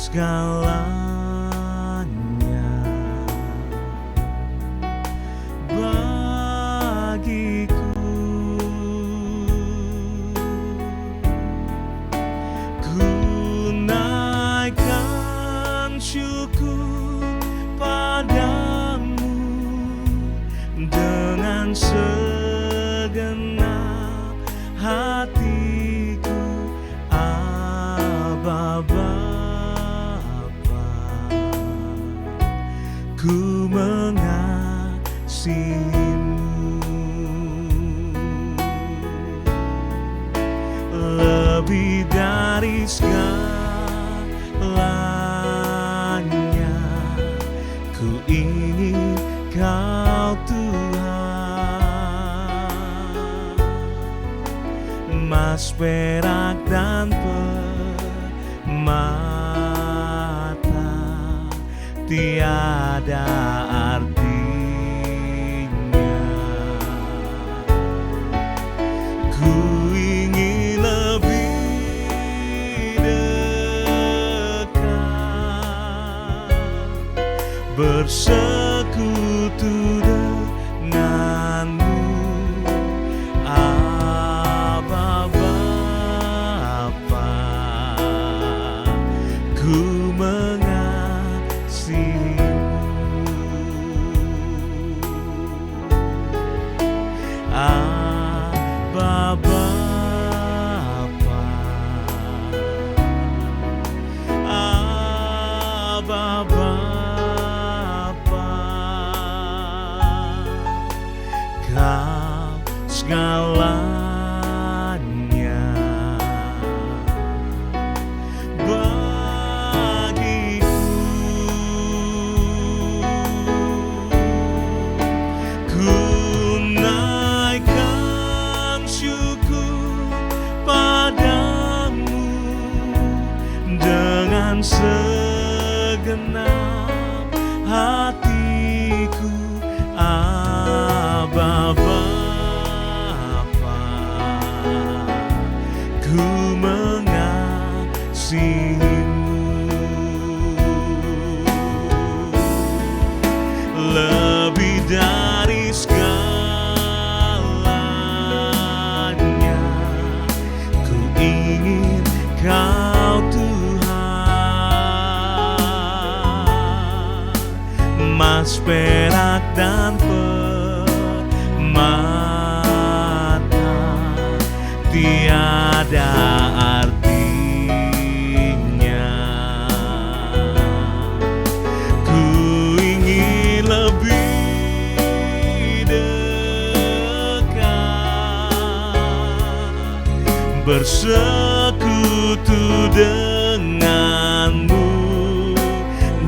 segalanya bagiku. Ku naikkan syukur padamu dengan segenap hatiku, Aba Bapa. Ku mengasihimu lebih dari segalanya. Ku ingin Kau Tuhan, emas, perak, dan permata tiada artinya. Ku ingin lebih dekat, bersekutu denganmu, Aba Bapa. Ku mengasihimu Aba Bapa, Aba Bapa. Kau segalanya bagiku. Ku naikkan syukur padamu dengan segenap hatiku, Aba Bapa. Ku mengasihimu lebih dari segalanya. Ku ingin Kau Tuhan, emas, perak, dan permata tiada artinya. Ku ingin lebih dekat, bersekutu denganmu.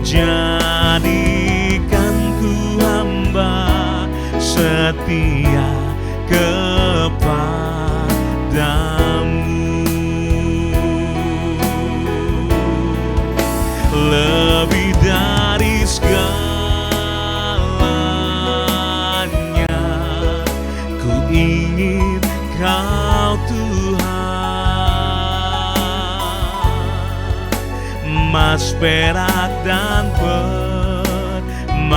Jadikan ku hamba setia kepadamu lebih dari segalanya. Ku ingin Kau Tuhan, emas, perak, dan permata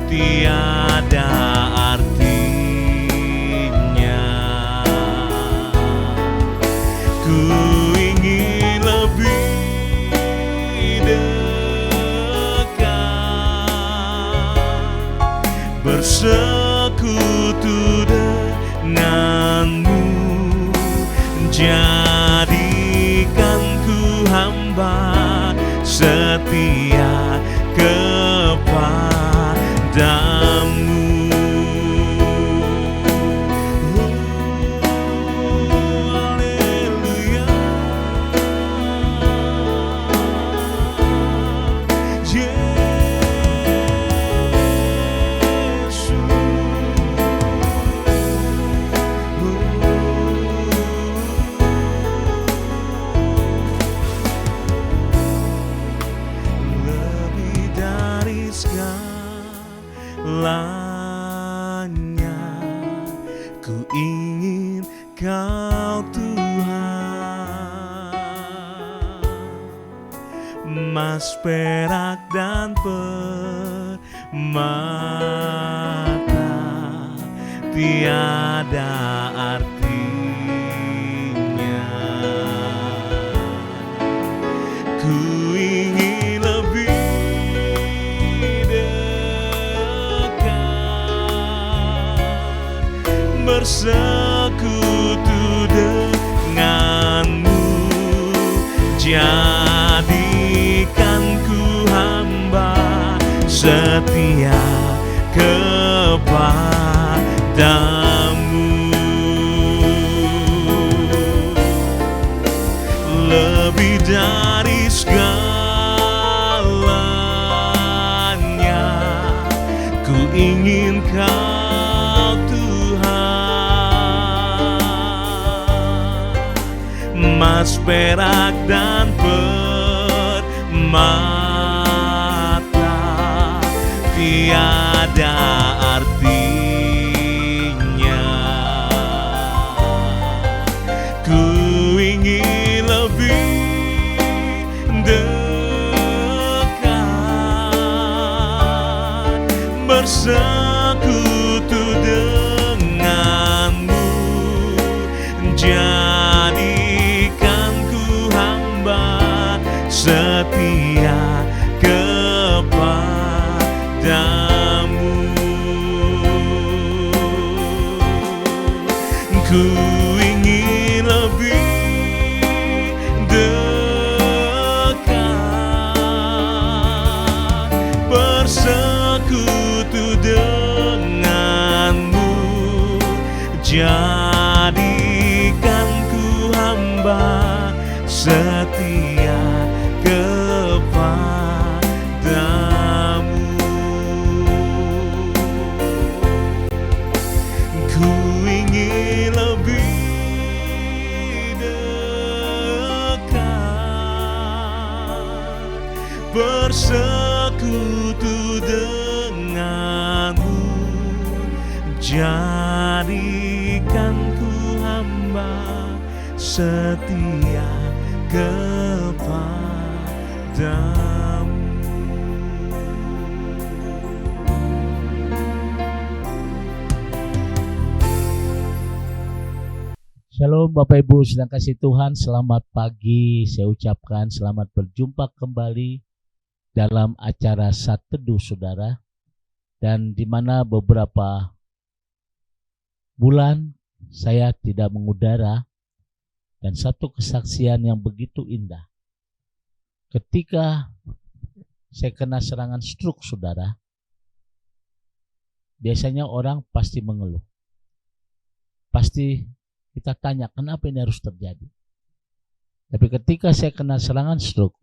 tiada artinya. Ku ingin lebih dekat, bersekutu denganmu. Jadikan ku hamba setia kepadamu. Haleluya, Yesus. segalanya. Ku ingin Kau Tuhan. emas, perak, dan permata tiada artinya. Ku ingin lebih dekat, bersekutu denganmu. Jadikan ku hamba setia kepadamu. Lebih dari segalanya, ku ingin Kau Tuhan. Emas, perak, dan permata tiada artinya. Ku ingin lebih dekat, bersekutu denganmu. Jadikan ku hamba setia kepadamu. Ku ingin lebih dekat, bersekutu denganmu. Jadikan ku hamba setia kepadamu. Ku ingin lebih dekat, bersekutu denganmu. Jadikan ku hamba setia kepadamu. Shalom Bapak Ibu sedang kasih Tuhan, selamat pagi. Saya ucapkan selamat berjumpa kembali dalam acara Saat Teduh Saudara. Dan di mana beberapa bulan saya tidak mengudara, dan satu kesaksian yang begitu indah. Ketika saya kena serangan stroke saudara, biasanya orang pasti mengeluh. Pasti kita tanya kenapa ini harus terjadi. Tapi ketika saya kena serangan stroke,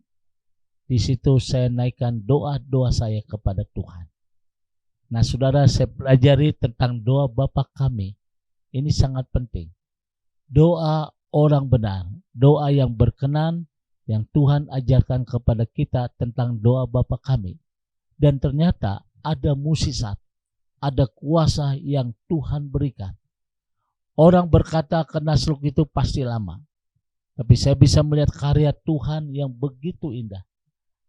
di situ saya naikkan doa-doa saya kepada Tuhan. Nah saudara, saya pelajari tentang doa Bapa Kami. Ini sangat penting. Doa orang benar, doa yang berkenan, yang Tuhan ajarkan kepada kita tentang doa Bapa Kami. Dan ternyata ada mukjizat, ada kuasa yang Tuhan berikan. Orang berkata kena stroke itu pasti lama. Tapi saya bisa melihat karya Tuhan yang begitu indah.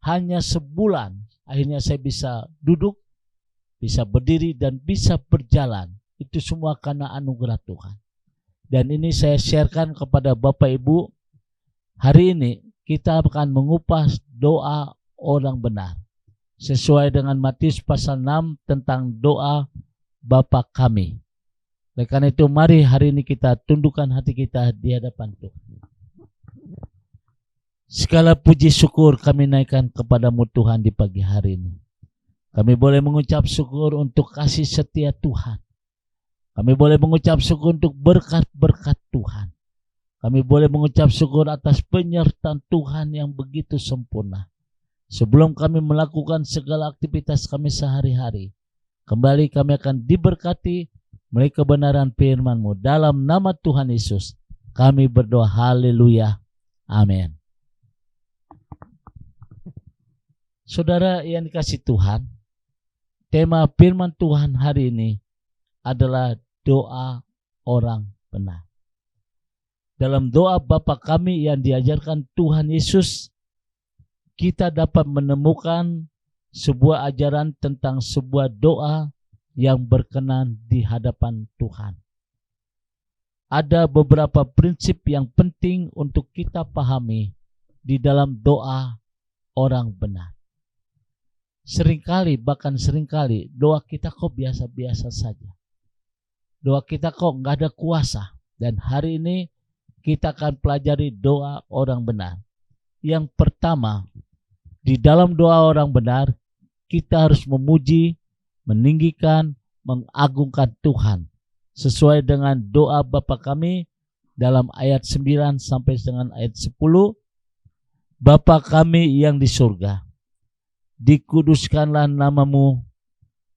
Hanya sebulan akhirnya saya bisa duduk, bisa berdiri dan bisa berjalan. Itu semua karena anugerah Tuhan. Dan ini saya sharekan kepada Bapak Ibu. Hari ini kita akan mengupas doa orang benar. Sesuai dengan Matius pasal 6 tentang doa Bapa Kami. Oleh karena itu mari hari ini kita tundukkan hati kita di hadapan Tuhan. Segala puji syukur kami naikkan kepadamu Tuhan di pagi hari ini. Kami boleh mengucap syukur untuk kasih setia Tuhan. Kami boleh mengucap syukur untuk berkat-berkat Tuhan. Kami boleh mengucap syukur atas penyertaan Tuhan yang begitu sempurna. Sebelum kami melakukan segala aktivitas kami sehari-hari, kembali kami akan diberkati melalui kebenaran firman-Mu. Dalam nama Tuhan Yesus, kami berdoa. Haleluya. Amin. Saudara yang dikasihi Tuhan, tema firman Tuhan hari ini adalah doa orang benar. Dalam doa Bapa Kami yang diajarkan Tuhan Yesus, kita dapat menemukan sebuah ajaran tentang sebuah doa yang berkenan di hadapan Tuhan. Ada beberapa prinsip yang penting untuk kita pahami di dalam doa orang benar. Bahkan seringkali doa kita kok biasa-biasa saja. Doa kita kok nggak ada kuasa. Dan hari ini kita akan pelajari doa orang benar. Yang pertama, di dalam doa orang benar, kita harus memuji, meninggikan, mengagungkan Tuhan. Sesuai dengan doa Bapa kami dalam ayat 9 sampai dengan ayat 10. Bapa kami yang di surga, dikuduskanlah namamu,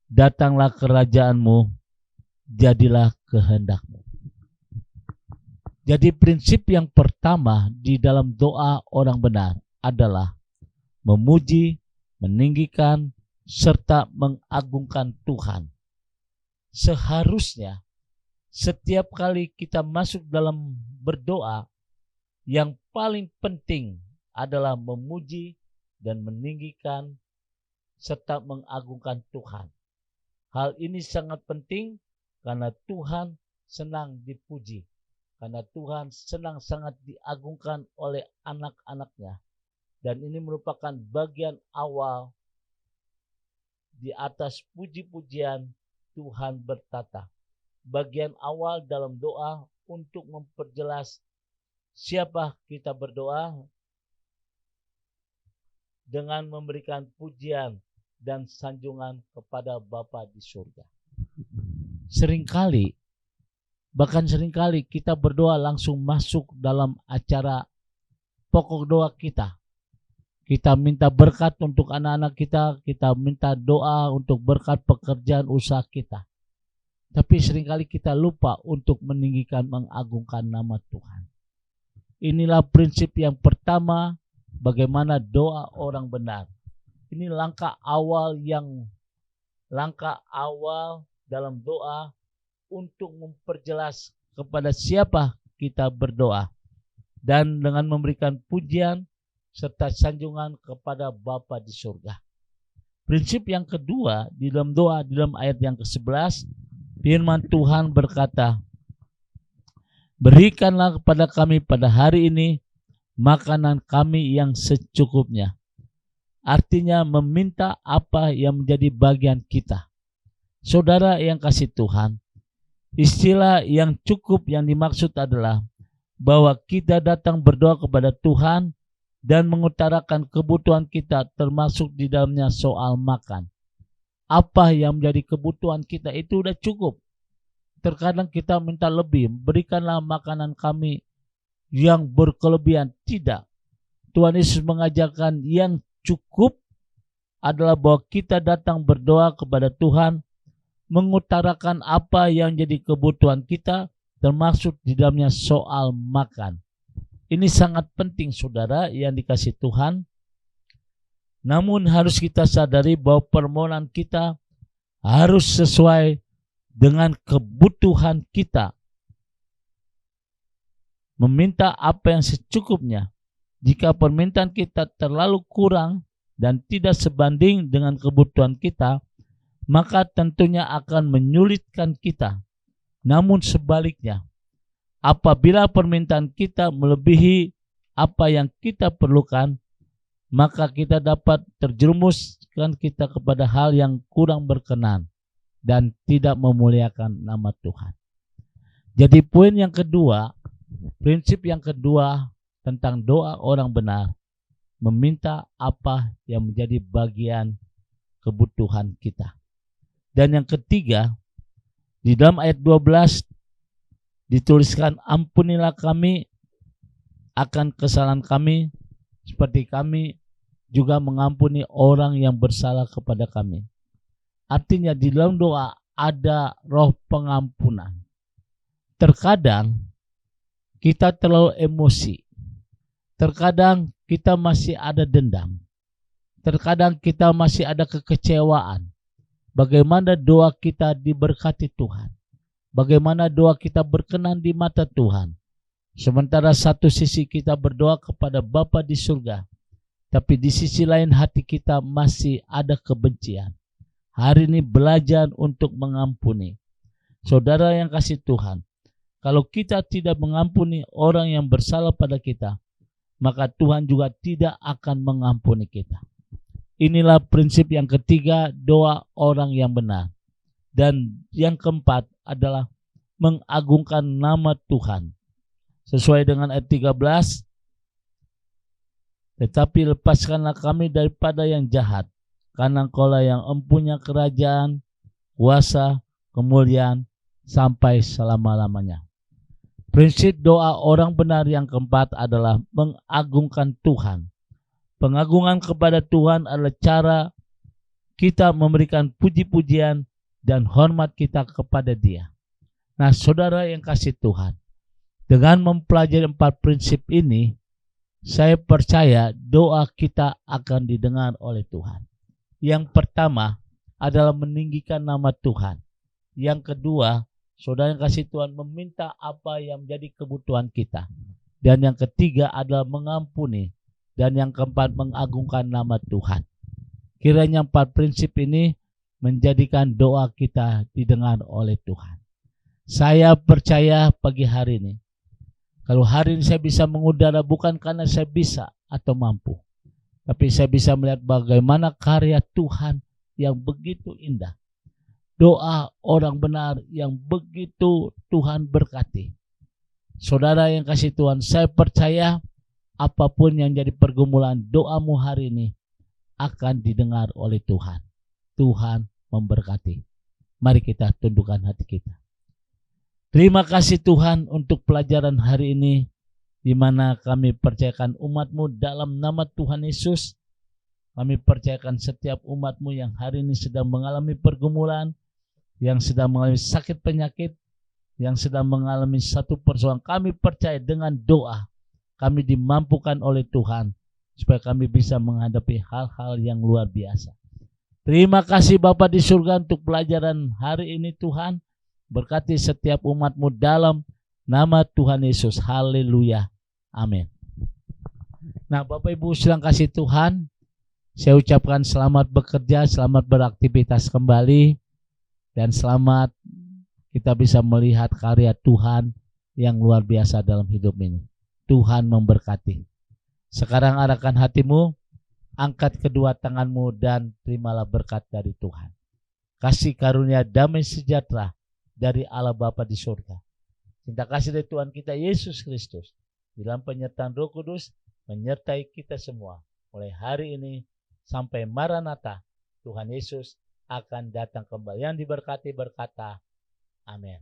datanglah kerajaanmu, jadilah kehendakmu. Jadi prinsip yang pertama di dalam doa orang benar adalah memuji, meninggikan, serta mengagungkan Tuhan. Seharusnya setiap kali kita masuk dalam berdoa, yang paling penting adalah memuji dan meninggikan serta mengagungkan Tuhan. Hal ini sangat penting karena Tuhan senang dipuji. Karena Tuhan senang sangat diagungkan oleh anak-anaknya. Dan ini merupakan bagian awal di atas puji-pujian Tuhan bertata. Bagian awal dalam doa untuk memperjelas siapa kita berdoa dengan memberikan pujian dan sanjungan kepada Bapa di surga. Seringkali kita berdoa langsung masuk dalam acara pokok doa kita. Kita minta berkat untuk anak-anak kita minta doa untuk berkat pekerjaan usaha kita. Tapi seringkali kita lupa untuk meninggikan, mengagungkan nama Tuhan. Inilah prinsip yang pertama bagaimana doa orang benar. Ini langkah awal dalam doa untuk memperjelas kepada siapa kita berdoa. Dan dengan memberikan pujian serta sanjungan kepada Bapa di surga. Prinsip yang kedua di dalam doa, di dalam ayat yang ke-11, firman Tuhan berkata, berikanlah kepada kami pada hari ini makanan kami yang secukupnya. Artinya meminta apa yang menjadi bagian kita. Saudara yang kasih Tuhan, istilah yang cukup yang dimaksud adalah bahwa kita datang berdoa kepada Tuhan dan mengutarakan kebutuhan kita termasuk di dalamnya soal makan. Apa yang menjadi kebutuhan kita itu udah cukup. Terkadang kita minta lebih, berikanlah makanan kami yang berkelebihan. Tidak. Tuhan Yesus mengajarkan yang cukup adalah bahwa kita datang berdoa kepada Tuhan, mengutarakan apa yang jadi kebutuhan kita, termasuk di dalamnya soal makan. Ini sangat penting saudara yang dikasih Tuhan. Namun harus kita sadari bahwa permohonan kita harus sesuai dengan kebutuhan kita. Meminta apa yang secukupnya. Jika permintaan kita terlalu kurang dan tidak sebanding dengan kebutuhan kita, maka tentunya akan menyulitkan kita. Namun sebaliknya, apabila permintaan kita melebihi apa yang kita perlukan, maka kita dapat terjerumuskan kita kepada hal yang kurang berkenan dan tidak memuliakan nama Tuhan. Jadi poin yang kedua, prinsip yang kedua tentang doa orang benar, meminta apa yang menjadi bagian kebutuhan kita. Dan yang ketiga, di dalam ayat 12 dituliskan, ampunilah kami akan kesalahan kami seperti kami juga mengampuni orang yang bersalah kepada kami. Artinya di dalam doa ada roh pengampunan. Terkadang kita terlalu emosi. Terkadang kita masih ada dendam. Terkadang kita masih ada kekecewaan. Bagaimana doa kita diberkati Tuhan. Bagaimana doa kita berkenan di mata Tuhan. Sementara satu sisi kita berdoa kepada Bapa di surga. tapi di sisi lain hati kita masih ada kebencian. Hari ini belajar untuk mengampuni. Saudara yang kasih Tuhan, kalau kita tidak mengampuni orang yang bersalah pada kita, maka Tuhan juga tidak akan mengampuni kita. Inilah prinsip yang ketiga, doa orang yang benar. Dan yang keempat adalah mengagungkan nama Tuhan. Sesuai dengan ayat 13, tetapi lepaskanlah kami daripada yang jahat, karena Engkaulah yang empunya kerajaan, kuasa, kemuliaan, sampai selama-lamanya. Prinsip doa orang benar yang keempat adalah mengagungkan Tuhan. Pengagungan kepada Tuhan adalah cara kita memberikan puji-pujian dan hormat kita kepada Dia. Nah, saudara yang kasih Tuhan, dengan mempelajari 4 prinsip ini, saya percaya doa kita akan didengar oleh Tuhan. Yang pertama adalah meninggikan nama Tuhan. Yang kedua, saudara yang kasih Tuhan meminta apa yang menjadi kebutuhan kita. Dan yang ketiga adalah mengampuni. Dan yang keempat mengagungkan nama Tuhan. Kiranya 4 prinsip ini menjadikan doa kita didengar oleh Tuhan. Saya percaya pagi hari ini, kalau hari ini saya bisa mengudara bukan karena saya bisa atau mampu, tapi saya bisa melihat bagaimana karya Tuhan yang begitu indah. Doa orang benar yang begitu Tuhan berkati. Saudara yang kasih Tuhan, saya percaya apapun yang jadi pergumulan doamu hari ini akan didengar oleh Tuhan. Tuhan memberkati. Mari kita tundukkan hati kita. Terima kasih Tuhan untuk pelajaran hari ini, di mana kami percayakan umat-Mu dalam nama Tuhan Yesus. Kami percayakan setiap umat-Mu yang hari ini sedang mengalami pergumulan, yang sedang mengalami sakit penyakit, yang sedang mengalami satu persoalan. Kami percaya dengan doa, kami dimampukan oleh Tuhan, supaya kami bisa menghadapi hal-hal yang luar biasa. Terima kasih Bapa di surga untuk pelajaran hari ini Tuhan. Berkati setiap umat-Mu dalam nama Tuhan Yesus. Haleluya. Amin. Nah, Bapak Ibu sedang kasih Tuhan, saya ucapkan selamat bekerja, selamat beraktivitas kembali, dan selamat kita bisa melihat karya Tuhan yang luar biasa dalam hidup ini. Tuhan memberkati. Sekarang arahkan hatimu, angkat kedua tanganmu dan terimalah berkat dari Tuhan. Kasih karunia damai sejahtera dari Allah Bapa di surga, cinta kasih dari Tuhan kita Yesus Kristus, di dalam penyertaan Roh Kudus menyertai kita semua mulai hari ini sampai Maranatha. Tuhan Yesus akan datang kembali. Yang diberkati berkata, amin.